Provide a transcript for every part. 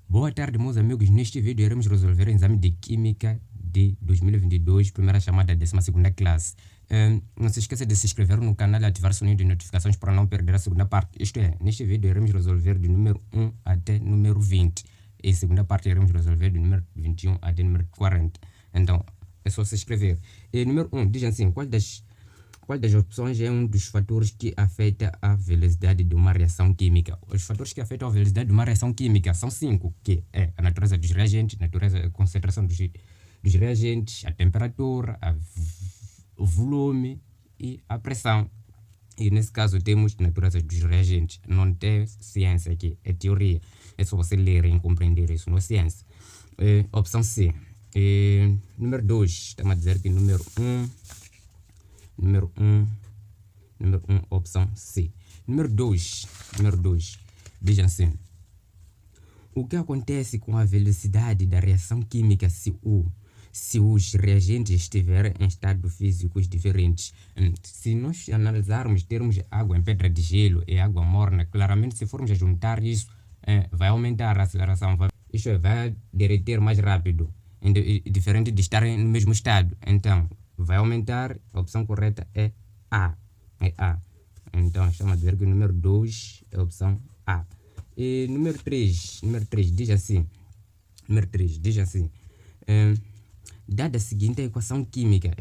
Boa tarde, meus amigos. Neste vídeo iremos resolver o exame de Química de 2022, primeira chamada, 12ª classe. Não se esqueça de se inscrever no canal e ativar o sininho de notificações para não perder a segunda parte. Isto é, neste vídeo iremos resolver do número 1 até número 20. E a segunda parte iremos resolver do número 21 até número 40. Então, é só se inscrever. E número 1, diz assim, qual das opções é um dos fatores que afeta a velocidade de uma reação química? Os fatores que afetam a velocidade de uma reação química são 5, que é a natureza dos reagentes, a concentração dos reagentes, a temperatura, o volume e a pressão. E nesse caso temos a natureza dos reagentes. Não tem ciência aqui, é teoria. É só você ler e compreender isso, não é ciência. Opção C. Número 2, estamos a dizer que número 1, opção C. Número 2, diz assim: o que acontece com a velocidade da reação química se os reagentes estiverem em estados físicos diferentes? Se nós analisarmos termos água em pedra de gelo e água morna, claramente se formos a juntar isso, vai aumentar a aceleração, vai derreter mais rápido, diferente de estarem no mesmo estado. Então, vai aumentar. A opção correta é A. Então, estamos a dizer que o número 2 é a opção A. E número 3 diz assim. Dada a seguinte equação química,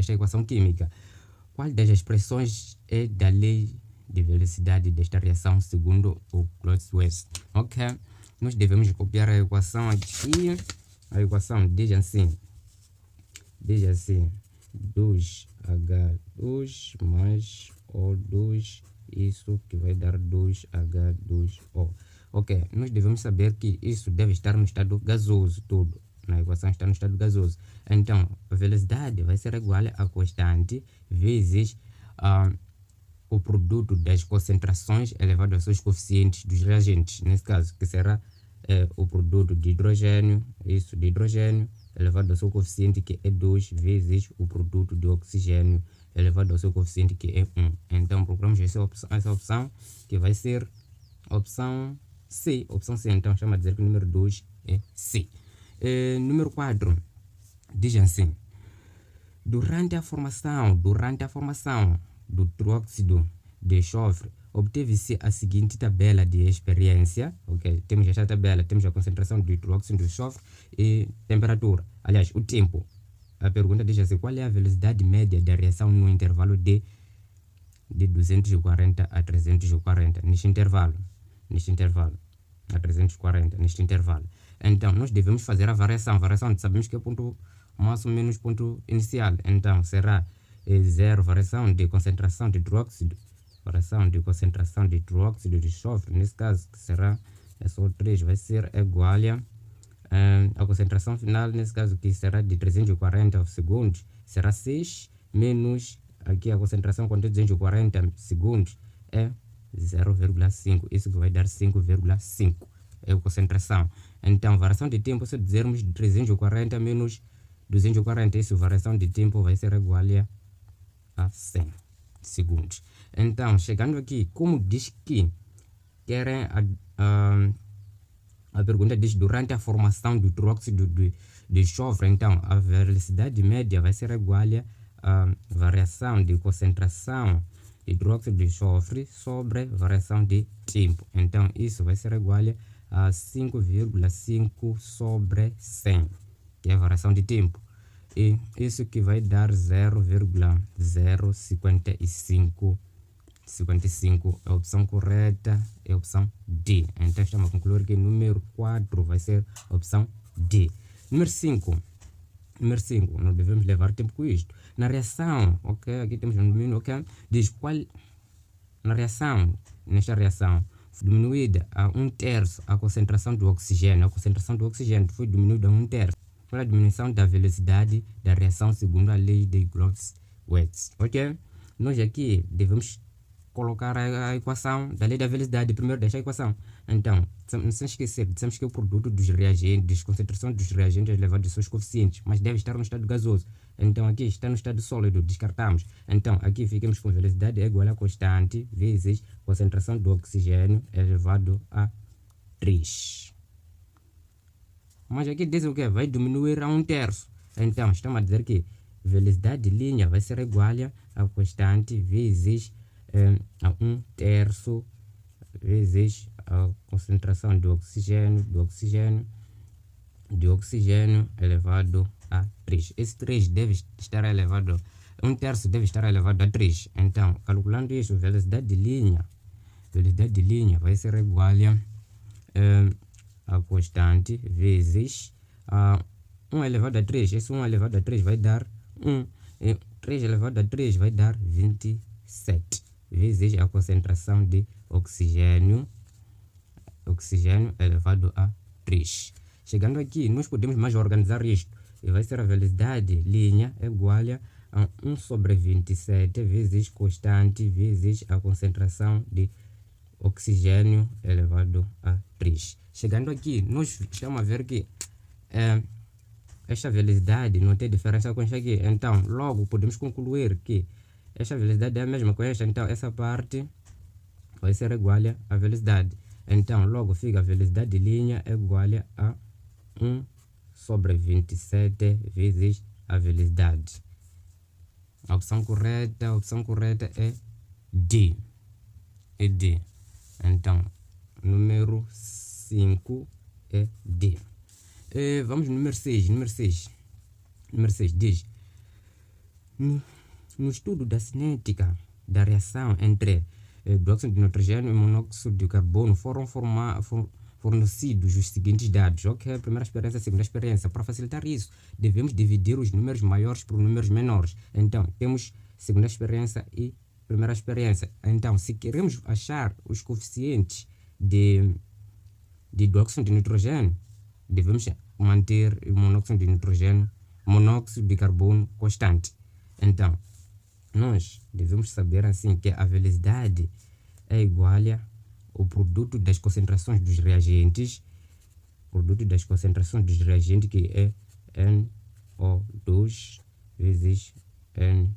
qual das expressões é da lei de velocidade desta reação segundo o Clausius? Ok, nós devemos copiar a equação aqui. A equação diz assim: 2H2 mais O2, isso que vai dar 2H2O. Ok, nós devemos saber que isso deve estar no estado gasoso, tudo na equação está no estado gasoso. Então, a velocidade vai ser igual a constante vezes o produto das concentrações elevado aos seus coeficientes dos reagentes, nesse caso, que será o produto de hidrogênio, elevado ao seu coeficiente, que é 2, vezes o produto de oxigênio, elevado ao seu coeficiente, que é 1. Então, procuramos essa opção, que vai ser a opção C. Então, chama a dizer que o número 2 é C. Número 4, diz assim: durante a formação do trióxido de enxofre, obteve-se a seguinte tabela de experiência. Ok, temos esta tabela, temos a concentração de trióxido de enxofre e temperatura. Aliás, o tempo. A pergunta diz assim: qual é a velocidade média da reação no intervalo de 240 a 340? Neste intervalo. A 340, neste intervalo. Então, nós devemos fazer a variação. Sabemos que é ponto máximo menos ponto inicial. Então, será 0, variação de concentração de trióxido. De enxofre, nesse caso, que será só 3, vai ser igual a concentração final, nesse caso, que será de 340 segundos, será 6, menos aqui a concentração quando é 240 segundos, é 0,5. Isso que vai dar 5,5. É a concentração. Então, variação de tempo, se dizermos 340 menos 240, isso, variação de tempo vai ser igual a 100 segundos. Então, chegando aqui, como diz que querem a pergunta diz durante a formação do trióxido de enxofre, então a velocidade média vai ser igual a variação de concentração de trióxido de enxofre sobre variação de tempo. Então, isso vai ser igual a 5,5 sobre 100, que é a variação de tempo. E isso que vai dar 0,055. A opção correta é a opção D. Então, estamos a concluir que número 4 vai ser a opção D. Número 5. Não devemos levar tempo com isto. Na reação, ok, aqui temos um domínio, ok, diz qual, nesta reação, foi diminuída a 1/3 a concentração do oxigênio. A concentração do oxigênio foi diminuída a 1/3. Qual é a diminuição da velocidade da reação segundo a lei de Clausius? Ok? Nós aqui devemos colocar a equação da lei da velocidade primeiro desta equação. Então, sem esquecer, dissemos que é o produto dos reagentes, concentração dos reagentes elevado aos seus coeficientes, mas deve estar no estado gasoso. Então, aqui está no estado sólido, descartamos. Então, aqui ficamos com velocidade igual a constante vezes concentração do oxigênio elevado a 3. Mas aqui diz o quê? Vai diminuir a 1/3. Então, estamos a dizer que a velocidade de linha vai ser igual a constante vezes a 1/3 vezes a concentração de oxigênio elevado a 3. Esse 3 deve estar elevado, 1/3 deve estar elevado a 3. Então, calculando isso, a velocidade de linha vai ser igual a constante vezes a 1 elevado a 3. Esse 1 elevado a 3 vai dar 1. 3 elevado a 3 vai dar 27. Vezes a concentração de oxigênio elevado a 3. Chegando aqui, nós podemos mais organizar isto. E vai ser a velocidade linha igual a 1 sobre 27 vezes constante vezes a concentração de oxigênio elevado a 3. Chegando aqui, nós estamos a ver que esta velocidade não tem diferença com esta aqui. Então, logo podemos concluir que esta velocidade é a mesma com esta. Então, essa parte vai ser igual à velocidade. Então, logo fica a velocidade de linha igual a 1 sobre 27 vezes a velocidade. A opção correta é D. É D. Então, número 5 é D. Vamos no número 6. Número 6 diz: no estudo da cinética da reação entre dióxido de nitrogênio e monóxido de carbono foram fornecidos os seguintes dados. Ok, primeira experiência, segunda experiência. Para facilitar isso, devemos dividir os números maiores por números menores. Então, temos segunda experiência e primeira experiência. Então, se queremos achar os coeficientes de dióxido de nitrogênio, devemos manter o monóxido de carbono constante. Então, nós devemos saber assim que a velocidade é igual ao produto das concentrações dos reagentes, que é NO2 vezes N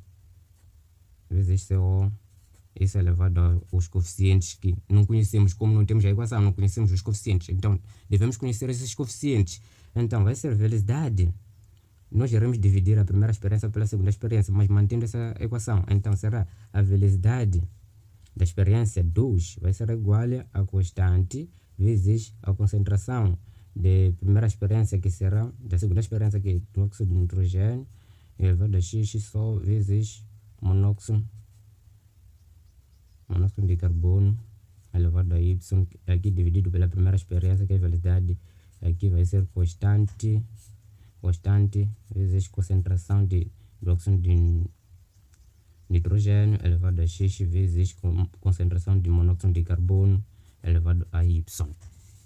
vezes CO, isso é elevado aos coeficientes que não conhecemos. Como não temos a equação, não conhecemos os coeficientes, então devemos conhecer esses coeficientes. Então vai ser velocidade, nós iremos dividir a primeira experiência pela segunda experiência, mas mantendo essa equação. Então será a velocidade da experiência 2 vai ser igual a constante vezes a concentração da primeira experiência, que será da segunda experiência, que é dióxido de nitrogênio elevado a x só vezes monóxido de carbono elevado a y, aqui dividido pela primeira experiência, que é a velocidade, aqui vai ser constante vezes concentração de dióxido de nitrogênio elevado a x vezes concentração de monóxido de carbono elevado a y.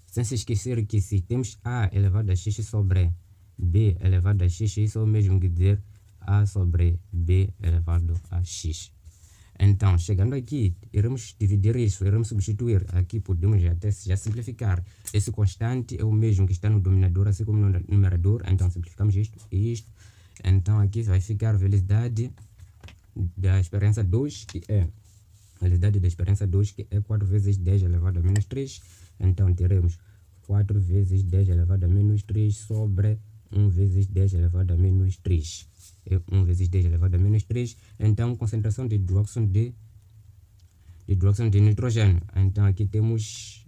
Sem se esquecer que se temos a elevado a x sobre b elevado a x, isso é o mesmo que dizer a sobre b elevado a x. Então, chegando aqui, iremos dividir isso, iremos substituir. Aqui podemos já simplificar. Esse constante é o mesmo que está no denominador, assim como no numerador. Então, simplificamos isto e isto. Então, aqui vai ficar a velocidade da experiência 2, que é a velocidade da experiência 2, que é 4 vezes 10 elevado a menos 3. Então, teremos 4 vezes 10 elevado a menos 3 sobre 1 vezes 10 elevado a menos 3. 1 vezes 10 elevado a menos 3. Então, concentração de dióxido de nitrogênio. Então, aqui temos,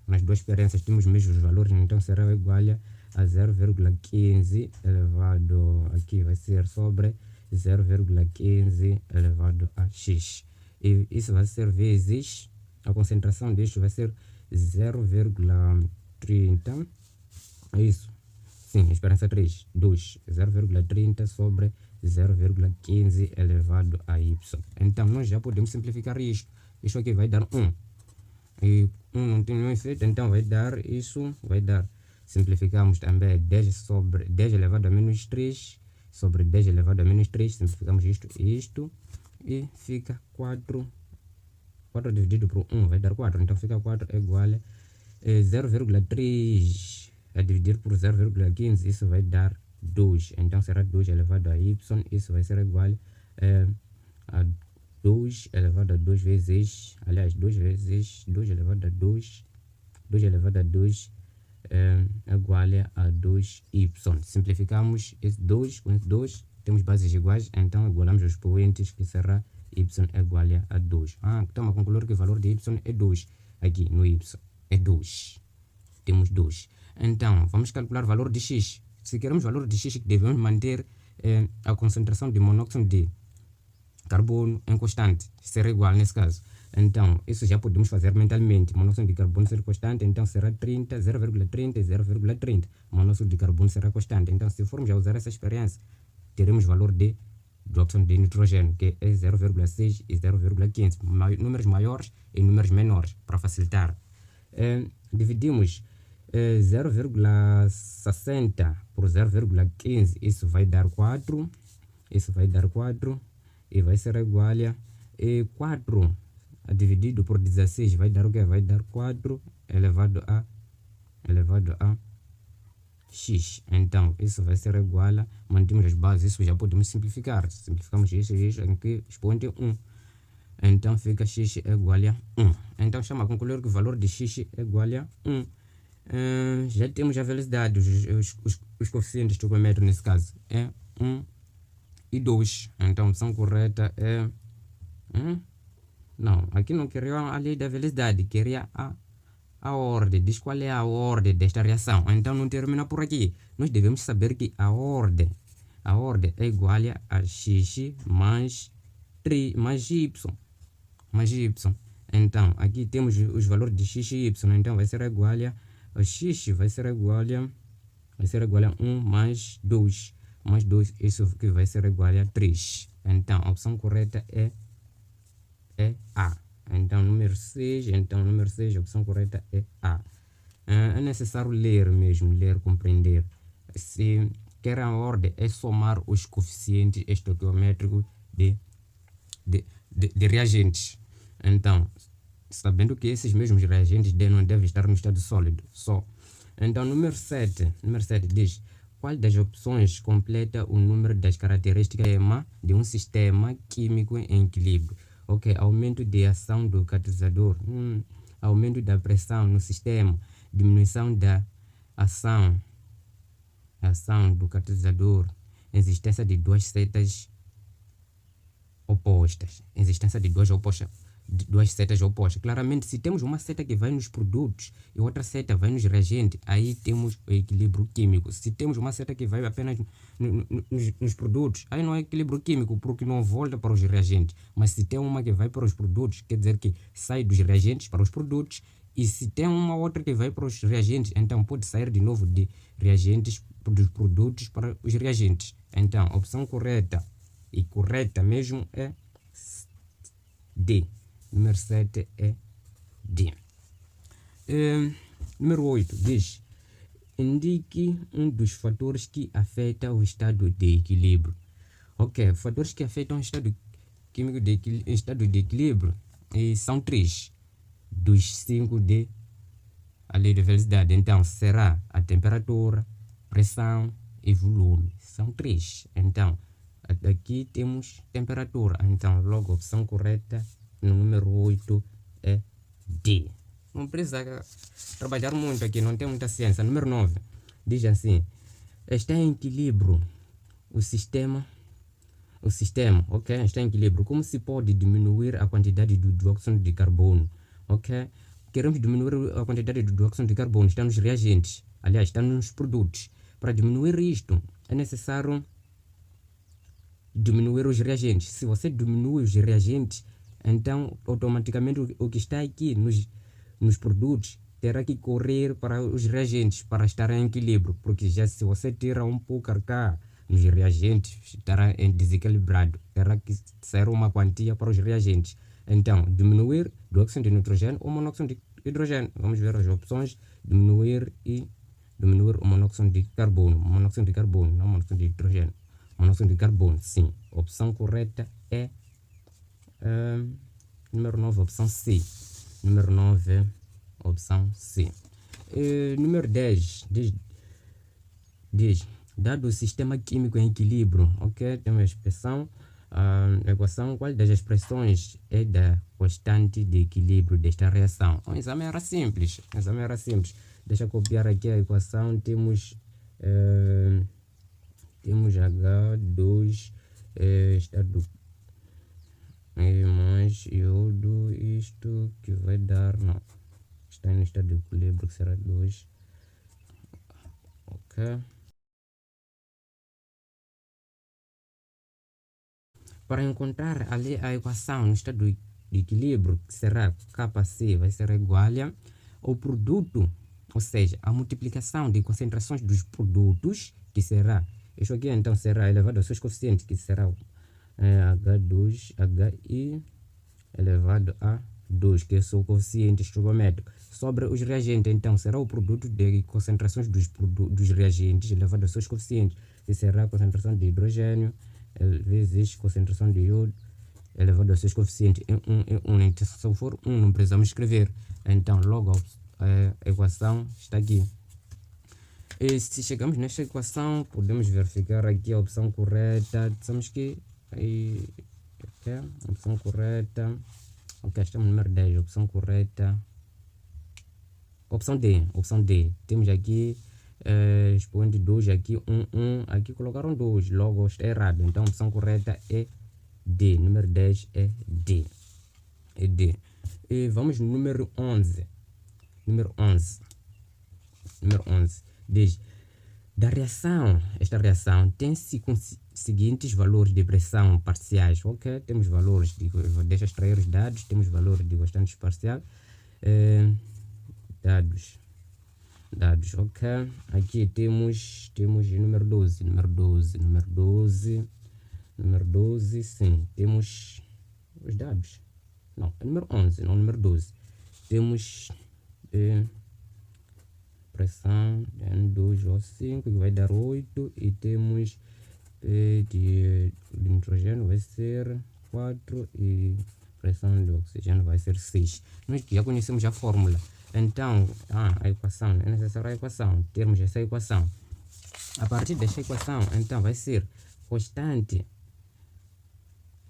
nas duas experiências, temos os mesmos valores. Então, será igual a 0,15 elevado, aqui vai ser sobre 0,15 elevado a x. E isso vai ser vezes, a concentração disto vai ser 0,30. É isso. Sim, experiência 3, 2, 0,30 sobre 0,15 elevado a y. Então, nós já podemos simplificar isto. Isto aqui vai dar 1. E 1 não tem nenhum efeito, então vai dar isso, simplificamos também 10 sobre 10 elevado a menos 3 sobre 10 elevado a menos 3, simplificamos isto e isto, e fica 4 dividido por 1 vai dar 4, então fica 4 é igual a 0,3 a dividir por 0,15, isso vai dar 2, então será 2 elevado a y, isso vai ser igual a 2 elevado a 2 vezes, aliás, 2 vezes 2 elevado a 2 elevado a 2 igual a 2y. Simplificamos esse 2 com esse 2, temos bases iguais, então igualamos os expoentes, que será y igual a 2. Então a concluir que o valor de y é 2. Aqui no y é 2. Temos 2. Então vamos calcular o valor de x. Se queremos o valor de x, devemos manter a concentração de monóxido de carbono em constante, será igual nesse caso. Então, isso já podemos fazer mentalmente. Monóxido de carbono será constante, então será 30, 0,30 e 0,30. Monóxido de carbono será constante. Então, se formos a usar essa experiência, teremos o valor de dióxido de nitrogênio, que é 0,6 e 0,15. Números maiores e números menores, para facilitar. Dividimos 0,60 por 0,15, isso vai dar 4. Isso vai dar 4 e vai ser igual a 4 dividido por 16 vai dar o que? Vai dar 4 elevado a x. Então, isso vai ser igual a, mantemos as bases, isso já podemos simplificar. Simplificamos isso em que expoente 1. Então, fica x igual a 1. Então, estamos a concluir que o valor de x é igual a 1. Já temos a velocidade, os coeficientes trigonométricos nesse caso é 1 e 2. Então, a opção correta é... Não, aqui não queria a lei da velocidade, queria a ordem. Diz qual é a ordem desta reação. Então, não termina por aqui. Nós devemos saber que a ordem é igual a x mais y. Então, aqui temos os valores de x e y. Então, vai ser igual a x vai ser igual a 1 mais 2. Mais 2, isso que vai ser igual a 3. Então, a opção correta é A. Então, número 6, a opção correta é A. É necessário ler mesmo, compreender. Se quer a ordem, é somar os coeficientes estequiométricos de reagentes. Então, sabendo que esses mesmos reagentes não devem estar no estado sólido, só. Então, número 7 diz: qual das opções completa o número das características de um sistema químico em equilíbrio? Ok, aumento de ação do catalisador, aumento da pressão no sistema, diminuição da ação do catalisador, existência de duas setas opostas. Duas setas opostas. Claramente, se temos uma seta que vai nos produtos e outra seta vai nos reagentes, aí temos o equilíbrio químico. Se temos uma seta que vai apenas nos produtos, aí não é equilíbrio químico, porque não volta para os reagentes. Mas se tem uma que vai para os produtos, quer dizer que sai dos reagentes para os produtos. E se tem uma outra que vai para os reagentes, então pode sair de novo de reagentes, dos produtos para os reagentes. Então, a opção correta, e correta mesmo, é D. Número 7 é D. Número 8 diz: indique um dos fatores que afeta o estado de equilíbrio. Ok, fatores que afetam o estado químico estado de equilíbrio são 3 dos 5 de a lei da velocidade. Então, será a temperatura, pressão e volume. São 3. Então, aqui temos temperatura. Então, logo a opção correta no número 8 é D. Não precisa trabalhar muito aqui, não tem muita ciência. Número 9 diz assim: está em equilíbrio o sistema, ok? Está em equilíbrio. Como se pode diminuir a quantidade do dióxido de carbono? Ok? Queremos diminuir a quantidade do dióxido de carbono. Está nos reagentes, aliás, está nos produtos. Para diminuir isto, é necessário diminuir os reagentes. Se você diminui os reagentes, então automaticamente o que está aqui nos produtos terá que correr para os reagentes para estar em equilíbrio, porque já se você tira um pouco cá nos reagentes, estará desequilibrado, terá que sair uma quantia para os reagentes. Então, diminuir dióxido de nitrogênio ou monóxido de hidrogênio. Vamos ver as opções: diminuir o monóxido de carbono. Monóxido de carbono, não monóxido de hidrogênio. Monóxido de carbono, sim. A opção correta é número 9, opção C. Número 9, opção C. Número 10 diz: dado o sistema químico em equilíbrio, ok? Temos a expressão, a equação, qual das expressões é da constante de equilíbrio desta reação? O exame era simples. Deixa eu copiar aqui a equação. Temos H2 estado mais iodo, isto que vai dar, não, está em estado de equilíbrio, que será 2. Ok. Para encontrar ali a equação no estado de equilíbrio, que será Kc vai ser igual ao produto, ou seja, a multiplicação de concentrações dos produtos, que será, isso aqui então será elevado aos seus coeficientes, que será H2, Hi elevado a 2, que é o coeficiente estequiométrico, sobre os reagentes, então será o produto de concentrações dos reagentes elevado aos seus coeficientes, que será a concentração de hidrogênio vezes concentração de iodo elevado aos seus coeficientes em 1. Então, se for 1, não precisamos escrever. Então, logo a equação está aqui. E se chegamos nesta equação, podemos verificar aqui a opção correta. Dizemos que opção correta. Ok, estamos no número 10. Opção correta. Opção D. Temos aqui expoente 2, aqui 1. Aqui colocaram 2. Logo está errado. Então, a opção correta é D. Número 10 é D. E vamos no número 11. Número 11. Diz: da reação, esta reação tem-se com seguintes valores de pressão parciais. Ok, temos valores, deixa extrair os dados, temos valores de constantes parciais. Dados, ok. Aqui temos número 12, sim. Temos os dados. Não, é número 11, não número 12. Temos pressão N2O5, que vai dar 8. E temos de nitrogênio vai ser 4 e pressão de oxigênio vai ser 6. Nós já conhecemos a fórmula. Então, a equação, é necessária a equação. Termos essa equação. A partir desta equação, então, vai ser constante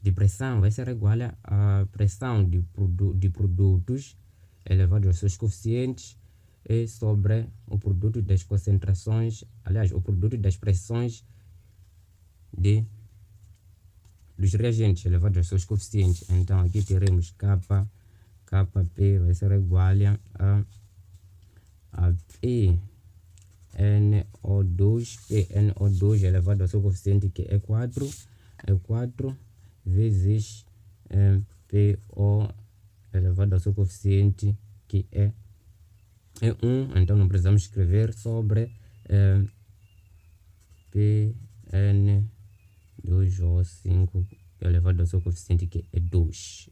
de pressão vai ser igual a pressão de produtos elevado aos seus coeficientes sobre o produto das concentrações, aliás, o produto das pressões dos reagentes elevados aos seus coeficientes. Então, aqui teremos Kp vai ser igual a PnO2 elevado ao seu coeficiente, que é 4 vezes PO elevado ao seu coeficiente, que é 1. Então não precisamos escrever, sobre PN2O5 elevado ao seu coeficiente, que é 2.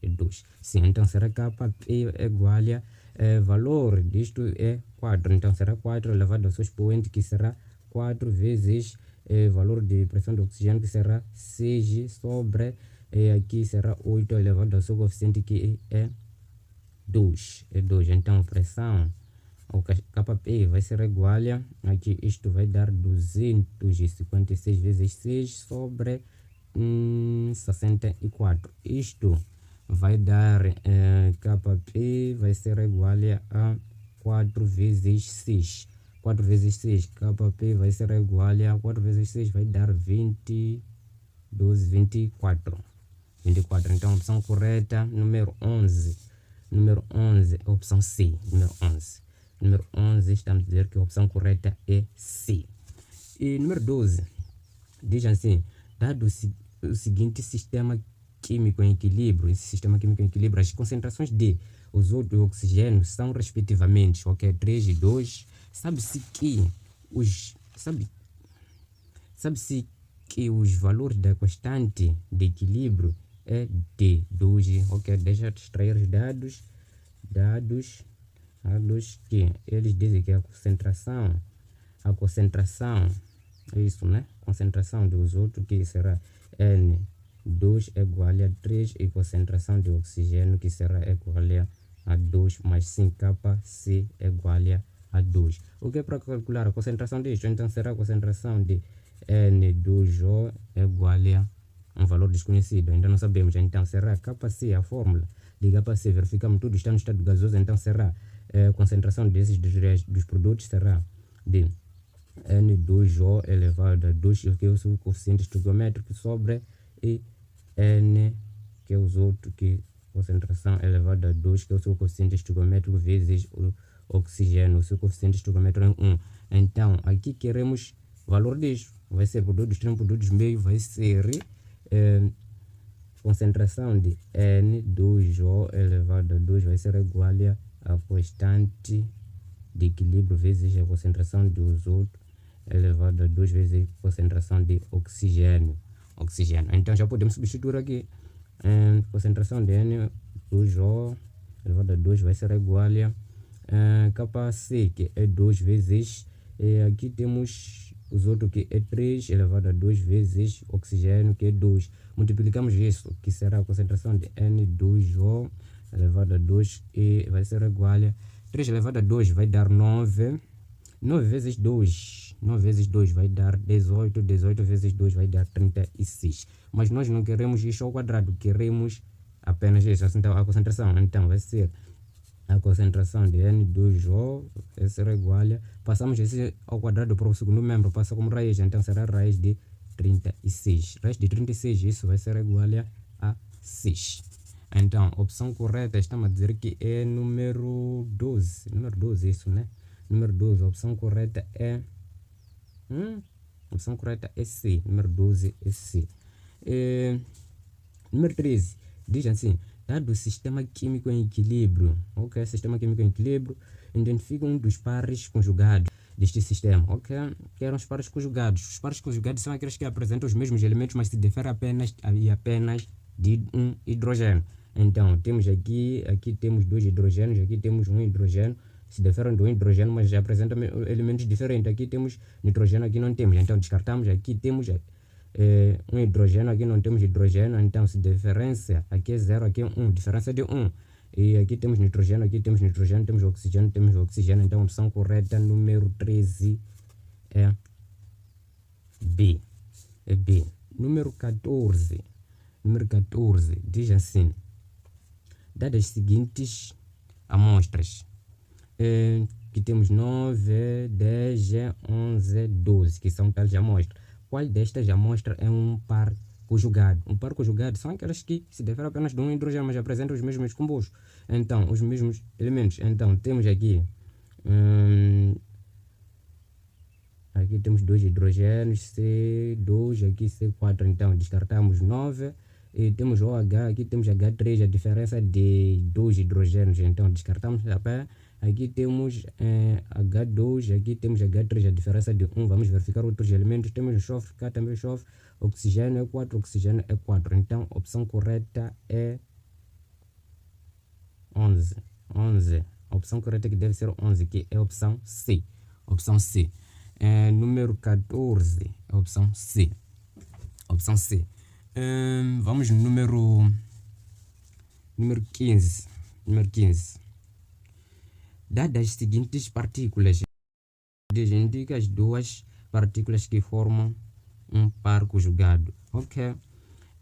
Sim, então será Kp é igual a valor disto é 4. Então será 4 elevado ao seu expoente, que será 4 vezes valor de pressão de oxigênio, que será 6, sobre aqui será 8 elevado ao seu coeficiente, que é 2. Então pressão, o Kp vai ser igual aqui, isto vai dar 256 vezes 6 sobre 64. Isto vai dar Kp vai ser igual a 4 vezes 6. 4 vezes 6, Kp vai ser igual a 4 vezes 6 vai dar 24. Então, opção correta, número 11, opção C. Número 11, estamos a dizer que a opção correta é C. E número 12, diz assim: dado o seguinte sistema químico em equilíbrio, as concentrações de azoto e oxigênio são respectivamente, 3 e 2. Sabe-se que os valores da constante de equilíbrio é de 2. Deixa eu extrair os dados que eles dizem que a concentração é isso, né? Concentração de azoto, que será N2 é igual a 3, e concentração de oxigênio, que será igual a 2, mais 5 Kc é igual a 2. O que é para calcular a concentração disto? Então será a concentração de N2O é igual a um valor desconhecido, ainda não sabemos. Então será Kc, a fórmula de Kc, verificamos tudo está no estado gasoso, então será A concentração desses dos produtos será de N2O elevado a 2, que é o seu coeficiente estequiométrico, sobre e N, que é os outros, que concentração elevada a 2, que é o seu coeficiente estequiométrico, vezes o oxigênio, o seu coeficiente estequiométrico é 1. Então, aqui queremos o valor disso. Vai ser produtos, 3 produtos meio, vai ser concentração de N2O elevado a 2 vai ser igual a constante de equilíbrio vezes a concentração dos outros elevado a 2 vezes a concentração de oxigênio. Então já podemos substituir aqui. Concentração de N2O elevado a 2 vai ser igual a kC, que é 2 vezes, aqui temos os outros, que é 3 elevado a 2 vezes oxigênio, que é 2. Multiplicamos isso, que será a concentração de N2O elevado a 2, e vai ser igual a 3 elevado a 2 vai dar 9. 9 vezes 2, 9 vezes 2 vai dar 18, 18 vezes 2 vai dar 36. Mas nós não queremos isso ao quadrado, queremos apenas isso, então a concentração. Então vai ser a concentração de N2O vai ser igual a, passamos esse ao quadrado para o segundo membro, passa como raiz, então será raiz de 36. Raiz de 36, isso vai ser igual a 6. Então, opção correta, estamos a dizer que é número 12. Número 12, isso, né? Número 12, a opção correta é... opção correta é C. Número 12 é C. Número 13, diz assim: dado o sistema químico em equilíbrio, ok? Sistema químico em equilíbrio, identifica um dos pares conjugados deste sistema, ok? Que eram os pares conjugados. Os pares conjugados são aqueles que apresentam os mesmos elementos, mas se diferem apenas de um hidrogênio. Então, temos aqui temos 2 hidrogênios, aqui temos um hidrogênio, se diferem do hidrogênio, mas já apresentam elementos diferentes. Aqui temos nitrogênio, aqui não temos, então descartamos. Aqui temos um hidrogênio, aqui não temos hidrogênio, então se diferença, aqui é 0, aqui é 1, diferença de 1. E aqui temos nitrogênio, aqui temos nitrogênio, temos oxigênio, então a opção correta número 13 é B. É B. Número 14 diz assim: dadas as seguintes amostras, que temos 9, 10, 11, 12, que são tais amostras. Qual destas amostras é um par conjugado? Um par conjugado são aquelas que se diferem apenas de um hidrogênio, mas apresentam os mesmos compostos, então os mesmos elementos. Então temos aqui aqui temos 2 hidrogênios, C2, aqui C4, então descartamos 9. E temos OH, aqui temos H3, a diferença de 2 hidrogênios, então descartamos. Aqui temos H2, aqui temos H3, a diferença de 1. Vamos verificar outros elementos. Temos enxofre, cá também enxofre, oxigênio é 4, oxigênio é 4. Então a opção correta é 11. A opção correta que deve ser 11, que é a opção C. Opção C. Número 14, a opção C. Opção C. Vamos no número 15. Dadas as seguintes partículas, indica as duas partículas que formam um par conjugado. Ok?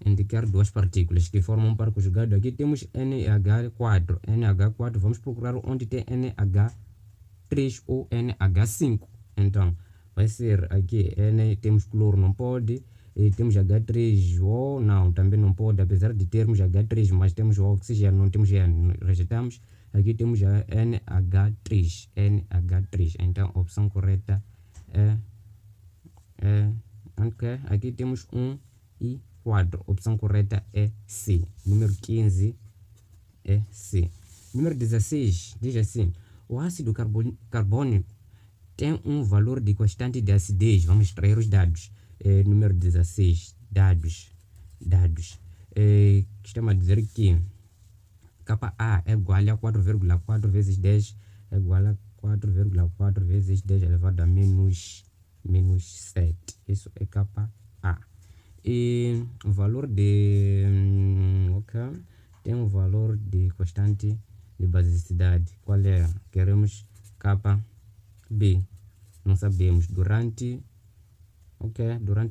Indicar duas partículas que formam um par conjugado. Aqui temos NH4. NH4, vamos procurar onde tem NH3 ou NH5. Então, vai ser aqui N, temos cloro, não pode. E temos H3O, não, também não pode, apesar de termos H3, mas temos o oxigênio, não temos N, rejeitamos. Aqui temos a NH3, então a opção correta é ok. Aqui temos 1 e 4, a opção correta é C. Número 15 é C. Número 16 diz assim: o ácido carbônico tem um valor de constante de acidez. Vamos extrair os dados. Número 16, dados. Estamos a dizer que Ka é igual a 4,4 vezes 10 é igual a 4,4 vezes 10 elevado a menos 7. Isso é Ka. E o valor de tem um valor de constante de basicidade. Qual é? Queremos KB. Não sabemos. Durante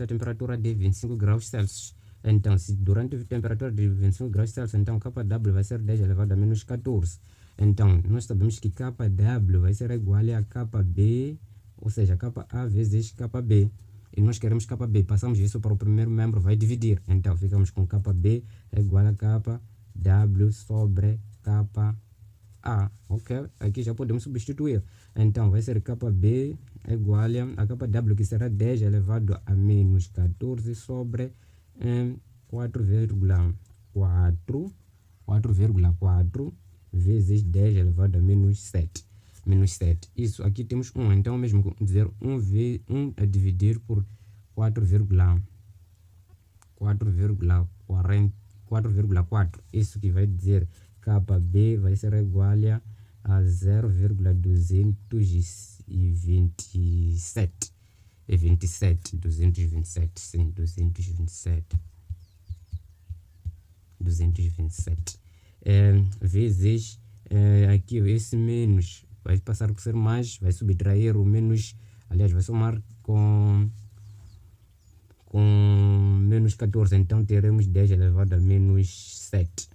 a temperatura de 25 graus Celsius. Então, se durante a temperatura de 25 graus Celsius, então KW vai ser 10 elevado a menos 14. Então, nós sabemos que KW vai ser igual a KB, ou seja, KA vezes KB. E nós queremos KB, passamos isso para o primeiro membro, vai dividir. Então, ficamos com KB é igual a KW sobre KA. Ok? Aqui já podemos substituir. Então, vai ser KB é igual a KW, que será 10 elevado a menos 14 sobre 4,4 vezes 10 elevado a menos 7. Isso, aqui temos 1, então mesmo dizer 1 a dividir por 4,4. Isso que vai dizer KB vai ser igual a 0,227. 227, sim, 227. Vezes, aqui esse menos vai passar por ser mais, vai subtrair o menos, aliás, vai somar com menos 14, então teremos 10 elevado a menos 7.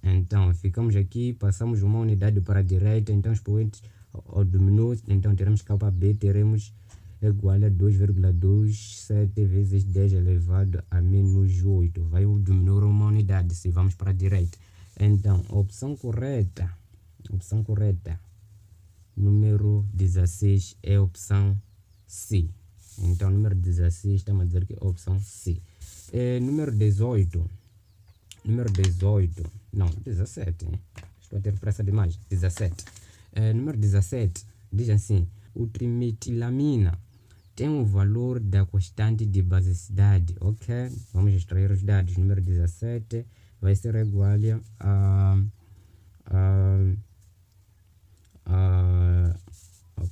Então, ficamos aqui, passamos uma unidade para a direita, então expoentes ao dominó, então teremos KB, teremos igual a 2,27 vezes 10 elevado a menos 8. Vai diminuir uma unidade se vamos para a direita. Então, opção correta, número 16 é a opção C. Então, número 16, estamos a dizer que é a opção C. Número 18. Não, 17. Estou a ter pressa demais. 17. Número 17 diz assim: o trimetilamina tem um valor da constante de basicidade. Ok? Vamos extrair os dados. Número 17 vai ser igual a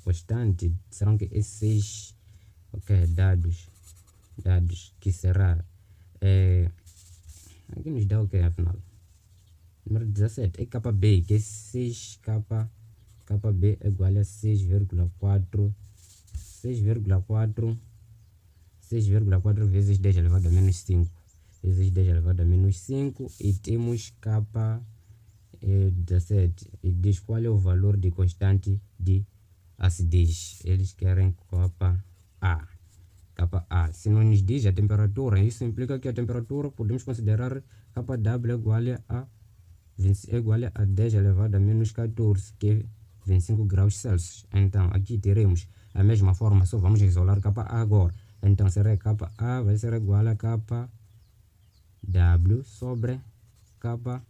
constante. Serão que esses... Ok, dados que será... aqui nos dá o que afinal? Número 17 é KB, que é 6K. KB é igual a 6,4 vezes 10 elevado a menos 5. Vezes 10 elevado a menos 5. E temos K17. E diz qual é o valor de constante de acidez. Eles querem KA. Se não nos diz a temperatura, isso implica que a temperatura podemos considerar KW igual a 10 elevado a menos 14, que é 25 graus Celsius. Então, aqui teremos a mesma forma, só vamos isolar KA agora. Então, será KA vai ser igual a KW sobre KB.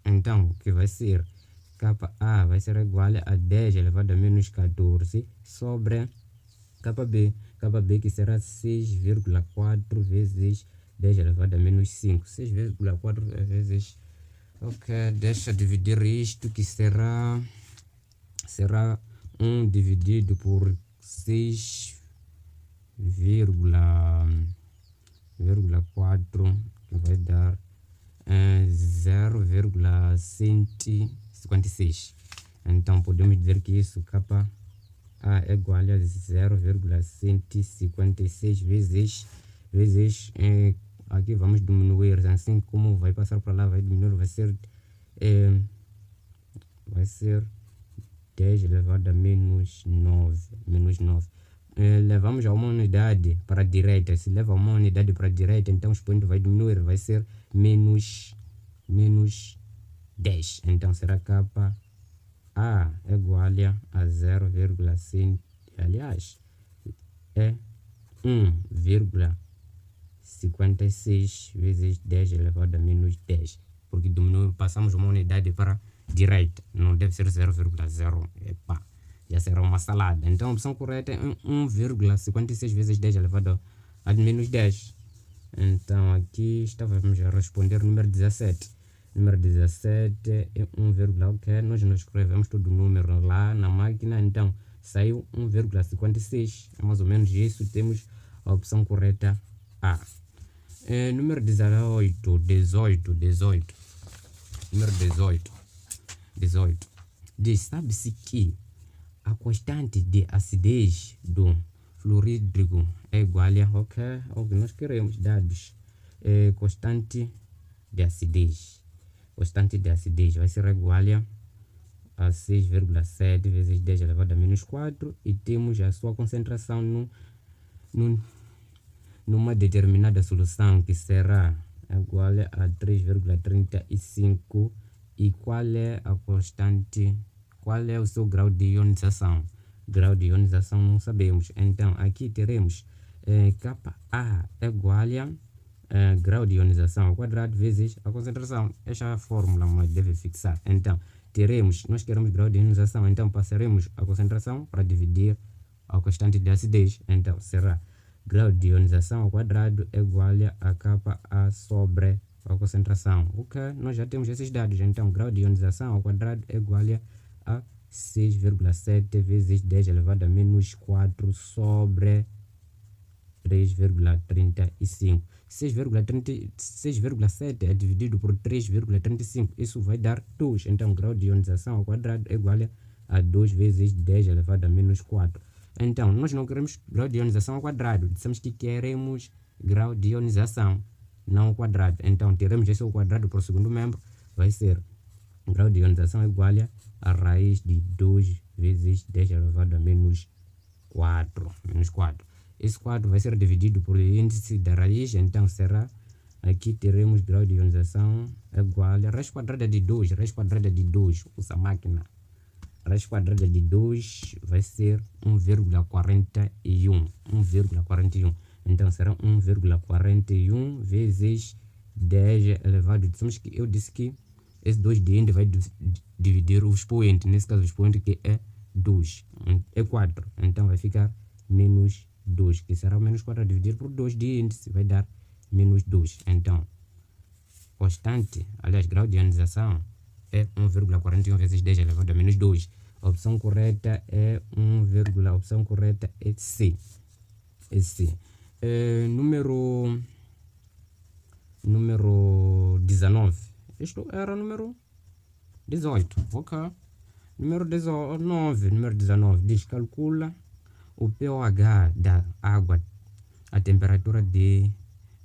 Então, que vai ser KA vai ser igual a 10 elevado a menos 14 sobre KB. KB que será 6,4 vezes 10 elevado a menos 5. 6,4 vezes... Ok, deixa dividir isto, que será 1 dividido por 6,4, que vai dar 0,156. Então podemos dizer que isso KA é igual a 0,156 vezes aqui vamos diminuir, assim como vai passar para lá, vai diminuir, vai ser 10 elevado a menos 9. Levamos a uma unidade para a direita. Se leva uma unidade para a direita, então o expoente vai diminuir, vai ser menos 10. Então será KA igual a 0,5, aliás, é 1,56 vezes 10 elevado a menos 10. Porque diminuiu, passamos uma unidade para a direita. Não deve ser 0,0. Epa, já será uma salada. Então a opção correta é 1,56 vezes 10 elevado a menos 10. Então aqui estávamos a responder o número 17. Número 17 é 1, ok. Nós não escrevemos todo o número lá na máquina, então saiu 1,56. É mais ou menos isso. Temos a opção correta A. Número 18. Número 18. Diz: sabe-se que a constante de acidez do fluorídrico é igual a... Ok, nós queremos dados. Constante de acidez. constante de acidez vai ser igual a 6,7 vezes 10 elevado a menos 4 e temos a sua concentração numa determinada solução que será igual a 3,35 e qual é a constante, qual é o seu grau de ionização? Grau de ionização não sabemos, então aqui teremos Ka é igual a grau de ionização ao quadrado vezes a concentração. Esta é a fórmula, mas deve fixar. Então teremos, nós queremos grau de ionização, então passaremos a concentração para dividir a constante de acidez, então será grau de ionização ao quadrado é igual a Ka sobre a concentração. Ok, nós já temos esses dados, então grau de ionização ao quadrado é igual a 6,7 vezes 10 elevado a menos 4 sobre 3,35. 6,7 é dividido por 3,35, isso vai dar 2. Então grau de ionização ao quadrado é igual a 2 vezes 10 elevado a menos 4. Então, nós não queremos grau de ionização ao quadrado. Dissemos que queremos grau de ionização, não ao quadrado. Então, teremos esse ao quadrado para o segundo membro. Vai ser grau de ionização igual a raiz de 2 vezes 10 elevado a menos 4. Esse 4 vai ser dividido por índice da raiz. Então, será... Aqui teremos grau de ionização igual a raiz quadrada de 2. Raiz quadrada de 2, usa a máquina. Raiz quadrada de 2 vai ser 1,41. Então será 1,41 vezes 10 elevado. Eu disse que esse 2 de ende vai dividir o expoente. Nesse caso o expoente que é 2, é 4. Então vai ficar menos 2, que será o menos 4 a dividir por 2 de índice, vai dar menos 2. Então, constante, aliás, grau de ionização é 1,41 vezes 10 elevado a menos 2. A opção correta é a opção correta é C. Número 19. Isto era número 18. Ok. Número 19 diz: calcula o pH da água a temperatura de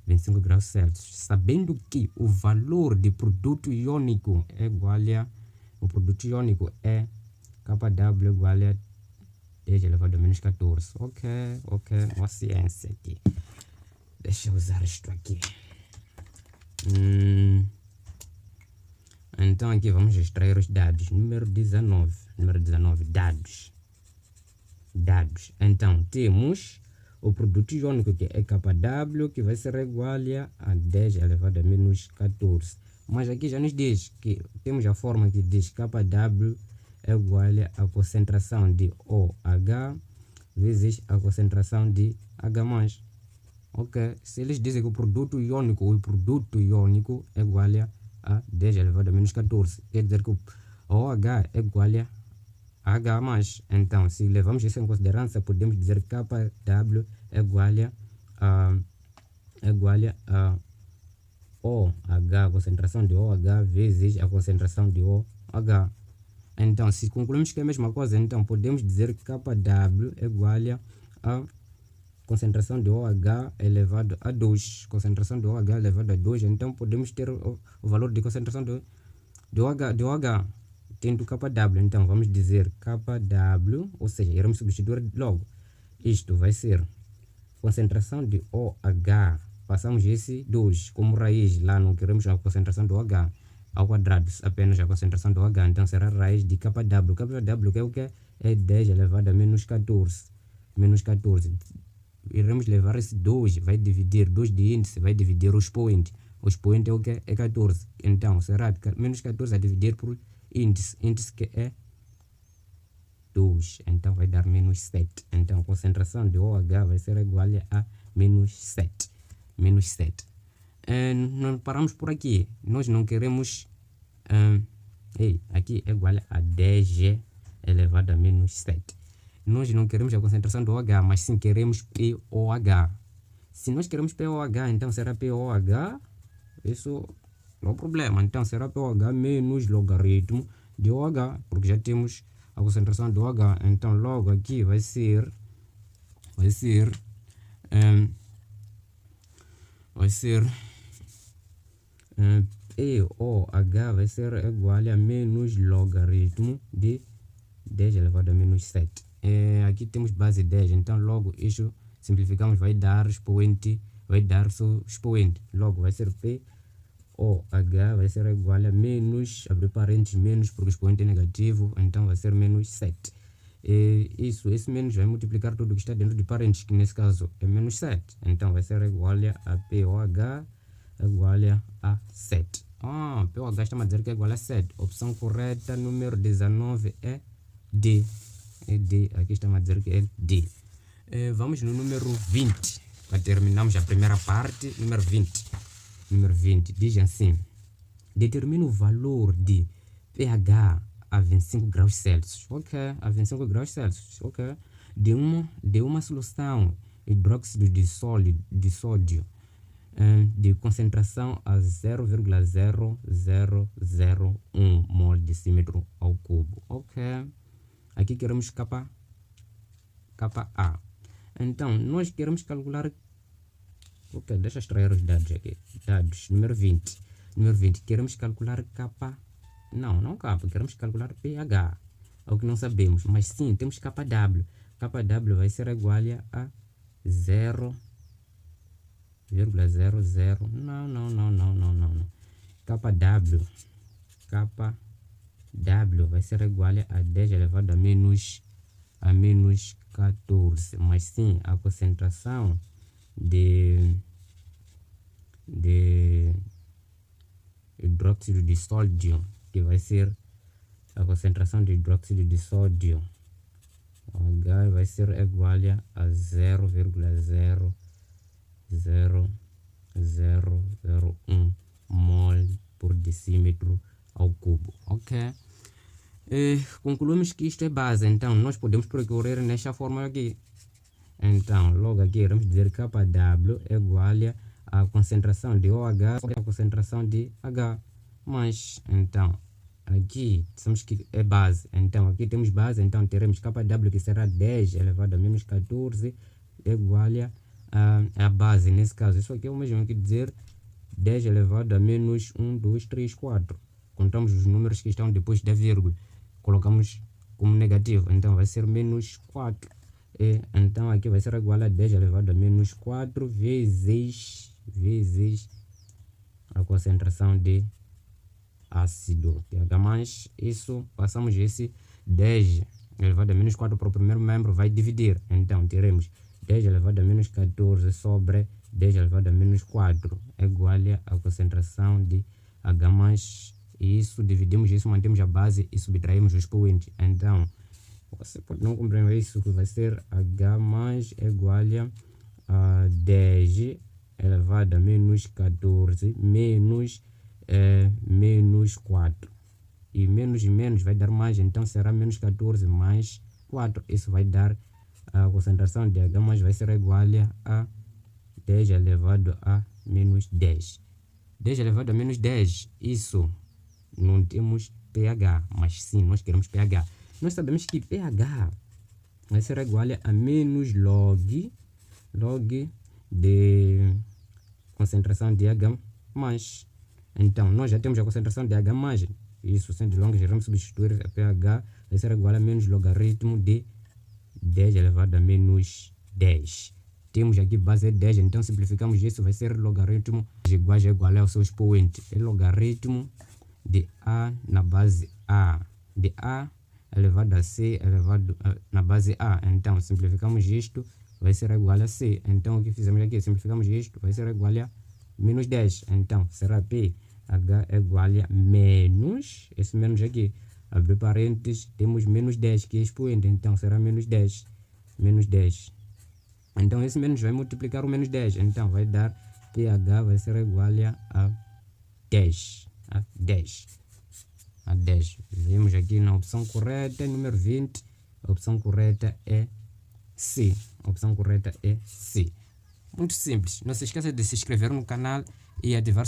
25 graus Celsius, sabendo que o valor de produto iônico é igual o produto iônico é KW igual a 10 elevado a menos 14. Ok, uma ciência aqui. Deixa eu usar isto aqui. Então aqui vamos extrair os dados. Número 19, dados. Então temos o produto iônico que é KW, que vai ser igual a 10 elevado a menos 14. Mas aqui já nos diz que temos a forma que diz KW é igual a concentração de OH vezes a concentração de H+. Ok, se eles dizem que o produto iônico é igual a 10 elevado a menos 14, quer dizer que o OH é igual a H+. Então, se levamos isso em consideração, podemos dizer que KW é igual a OH, a concentração de OH vezes a concentração de OH. Então, se concluímos que é a mesma coisa, então podemos dizer que KW é igual a concentração de OH elevado a 2. Concentração de OH elevado a 2. Então, podemos ter o valor de concentração de OH tendo KW. Então, vamos dizer KW, ou seja, iremos substituir logo. Isto vai ser concentração de OH. Passamos esse 2 como raiz. Lá não queremos a concentração do OH ao quadrado, apenas a concentração do OH. Então, será raiz de KW. KW que é o que? É 10 elevado a menos 14. Iremos levar esse 2, vai dividir 2 de índice, vai dividir o expoente. O expoente é o que? É 14. Então, será menos 14 a dividir por índice que é 2. Então, vai dar menos 7. Então, a concentração de OH vai ser igual a menos 7. Não paramos por aqui. Nós não queremos... aqui é igual a 10 elevado a menos 7. Nós não queremos a concentração do OH, mas sim queremos POH. Se nós queremos POH, então será POH, isso não é problema. Então será POH menos logaritmo de OH, porque já temos a concentração do OH. Então logo aqui vai ser POH vai ser igual a menos logaritmo de 10 elevado a menos 7. Aqui temos base 10, então logo isso simplificamos, vai dar expoente, vai dar só expoente. Logo vai ser POH vai ser igual a menos, abre parênteses, menos porque o expoente é negativo, então vai ser menos 7. Esse menos vai multiplicar tudo que está dentro de parênteses, que nesse caso é menos 7. Então vai ser igual a POH igual a 7. POH está a dizer que é igual a 7. Opção correta, número 19 é D. É D. Aqui está a dizer que é D. Vamos no número 20. Para terminarmos a primeira parte, número 20. Número 20 diz assim: determina o valor de pH a 25 graus Celsius. Ok, a 25 graus Celsius. Ok. De uma solução hidróxido de sódio de concentração a 0,0001 mol decímetro ao cubo. Ok. Aqui queremos KA. Então, nós queremos calcular. Ok, deixa eu extrair os dados aqui. Dados, número 20. Número 20, queremos calcular K. Não K, queremos calcular pH. É o que não sabemos, mas sim, temos KW. KW vai ser igual a 0,00. Não. KW vai ser igual a 10 elevado a menos 14. Mas sim, a concentração de hidróxido de sódio, que vai ser a concentração de hidróxido de sódio, H vai ser igual a 0,0001 mol por decímetro ao cubo. Ok. Concluímos que isto é base, então nós podemos procurar nesta fórmula aqui. Então, logo aqui iremos dizer que KW é igual a concentração de OH sobre a concentração de H. Mas, então, aqui sabemos que é base. Então, aqui temos base, então teremos KW que será 10 elevado a menos 14 igual a base. Nesse caso, isso aqui é o mesmo que dizer 10 elevado a menos 1, 2, 3, 4. Contamos os números que estão depois da vírgula. Colocamos como negativo, então vai ser menos 4. Então aqui vai ser igual a 10 elevado a menos 4 vezes a concentração de ácido pH+. Isso, passamos esse 10 elevado a menos 4 para o primeiro membro, vai dividir. Então teremos 10 elevado a menos 14 sobre 10 elevado a menos 4 é igual a concentração de H+. E isso, dividimos isso, mantemos a base e subtraímos o expoente. Então, você pode não compreender isso, que vai ser H é igual a 10 elevado a menos 14 menos 4. E menos vai dar mais, então será menos 14 mais 4. Isso vai dar a concentração de H vai ser igual a 10 elevado a menos 10. 10 elevado a menos 10, isso não temos pH, mas sim, nós queremos pH. Nós sabemos que pH vai ser igual a menos log de concentração de H+. Então, nós já temos a concentração de H+. Isso, sendo longo, iremos substituir a pH, vai ser igual a menos logaritmo de 10 elevado a menos 10. Temos aqui base 10, então simplificamos isso, vai ser logaritmo igual ao seu expoente. É logaritmo de A na base A, de A elevado a C elevado na base A. Então, simplificamos isto, vai ser igual a C. Então, o que fizemos aqui? Simplificamos isto, vai ser igual a menos 10. Então, será pH é igual a menos, esse menos aqui, abre parênteses, temos menos 10, que é expoente. Então, será menos 10. Então, esse menos vai multiplicar o menos 10. Então, vai dar pH vai ser igual a 10. A 10. Vemos aqui na opção correta, número 20. A opção correta é C. Muito simples. Não se esqueça de se inscrever no canal e ativar o